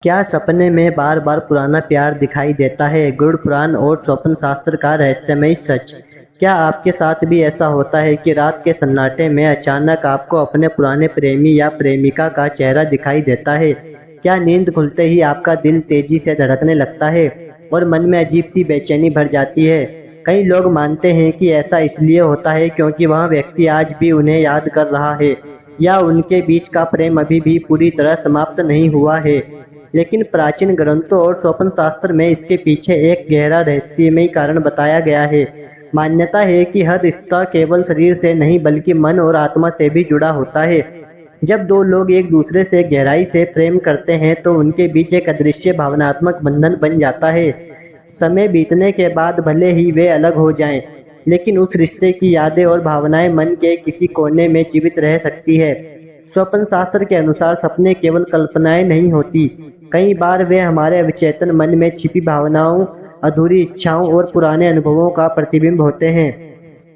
क्या सपने में बार बार पुराना प्यार दिखाई देता है? गरुड़ पुराण और स्वप्न शास्त्र का रहस्यमय सच। क्या आपके साथ भी ऐसा होता है कि रात के सन्नाटे में अचानक आपको अपने पुराने प्रेमी या प्रेमिका का चेहरा दिखाई देता है? क्या नींद खुलते ही आपका दिल तेजी से धड़कने लगता है और मन में अजीब सी बेचैनी भर जाती है? कई लोग मानते हैं कि ऐसा इसलिए होता है क्योंकि वह व्यक्ति आज भी उन्हें याद कर रहा है या उनके बीच का प्रेम अभी भी पूरी तरह समाप्त नहीं हुआ है। लेकिन प्राचीन ग्रंथों और स्वप्न शास्त्र में इसके पीछे एक गहरा रहस्यमय कारण बताया गया है। मान्यता है कि हर रिश्ता केवल शरीर से नहीं बल्कि मन और आत्मा से भी जुड़ा होता है। जब दो लोग एक दूसरे से गहराई से प्रेम करते हैं तो उनके बीच एक अदृश्य भावनात्मक बंधन बन जाता है। समय बीतने के बाद भले ही वे अलग हो जाएं, लेकिन उस रिश्ते की यादें और भावनाएं मन के किसी कोने में जीवित रह सकती है। स्वप्न शास्त्र के अनुसार सपने केवल कल्पनाएं नहीं होती, कई बार वे हमारे अवचेतन मन में छिपी भावनाओं, अधूरी इच्छाओं और पुराने अनुभवों का प्रतिबिंब होते हैं।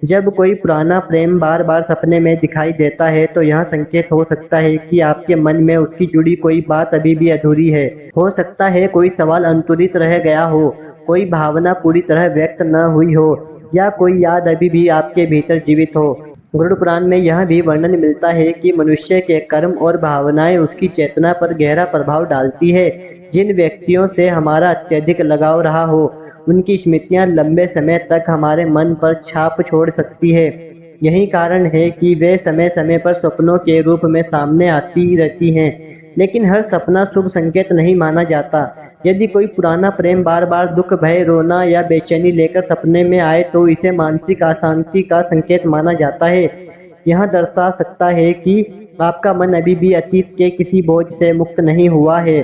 जब कोई पुराना प्रेम बार बार सपने में दिखाई देता है तो यह संकेत हो सकता है कि आपके मन में उसकी जुड़ी कोई बात अभी भी अधूरी है। हो सकता है कोई सवाल अनतुलित रह गया हो, कोई भावना पूरी तरह व्यक्त न हुई हो या कोई याद अभी भी आपके भीतर जीवित हो। गरुड़ पुराण में यह भी वर्णन मिलता है कि मनुष्य के कर्म और भावनाएं उसकी चेतना पर गहरा प्रभाव डालती है। जिन व्यक्तियों से हमारा अत्यधिक लगाव रहा हो, उनकी स्मृतियां लंबे समय तक हमारे मन पर छाप छोड़ सकती है। यही कारण है कि वे समय समय पर सपनों के रूप में सामने आती रहती हैं। लेकिन हर सपना शुभ संकेत नहीं माना जाता। यदि कोई पुराना प्रेम बार बार दुख, भय, रोना या बेचैनी लेकर सपने में आए तो इसे मानसिक अशांति का संकेत माना जाता है। यह दर्शा सकता है कि आपका मन अभी भी अतीत के किसी बोझ से मुक्त नहीं हुआ है।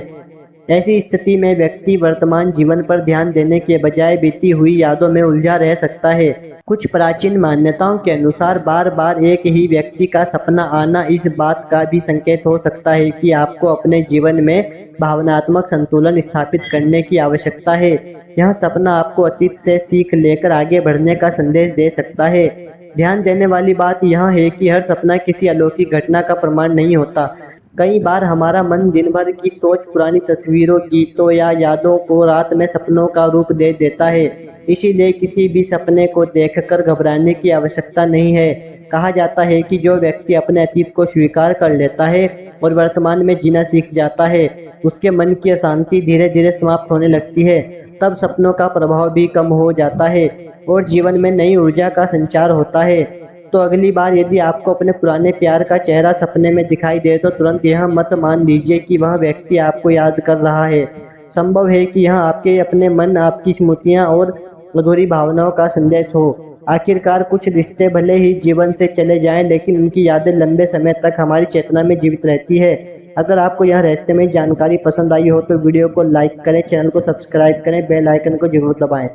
ऐसी स्थिति में व्यक्ति वर्तमान जीवन पर ध्यान देने के बजाय बीती हुई यादों में उलझा रह सकता है। कुछ प्राचीन मान्यताओं के अनुसार बार बार एक ही व्यक्ति का सपना आना इस बात का भी संकेत हो सकता है कि आपको अपने जीवन में भावनात्मक संतुलन स्थापित करने की आवश्यकता है। यह सपना आपको अतीत से सीख लेकर आगे बढ़ने का संदेश दे सकता है। ध्यान देने वाली बात यह है कि हर सपना किसी अलौकिक घटना का प्रमाण नहीं होता। कई बार हमारा मन दिन भर की सोच पुरानी तस्वीरों, गीतों या यादों को रात में सपनों का रूप दे देता है। इसीलिए किसी भी सपने को देखकर घबराने की आवश्यकता नहीं है। कहा जाता है कि जो व्यक्ति अपने अतीत को स्वीकार कर लेता है और वर्तमान में जीना सीख जाता है, उसके मन की अशांति धीरे धीरे समाप्त होने लगती है। तब सपनों का प्रभाव भी कम हो जाता है और जीवन में नई ऊर्जा का संचार होता है। तो अगली बार यदि आपको अपने पुराने प्यार का चेहरा सपने में दिखाई दे तो तुरंत यह मत मान लीजिए कि वह व्यक्ति आपको याद कर रहा है। संभव है कि यह आपके अपने मन, आपकी स्मृतियां और अधूरी भावनाओं का संदेश हो। आखिरकार कुछ रिश्ते भले ही जीवन से चले जाएं, लेकिन उनकी यादें लंबे समय तक हमारी चेतना में जीवित रहती है। अगर आपको यह रहस्यमय जानकारी पसंद आई हो तो वीडियो को लाइक करें, चैनल को सब्सक्राइब करें, बेल आइकन को जरूर दबाएं।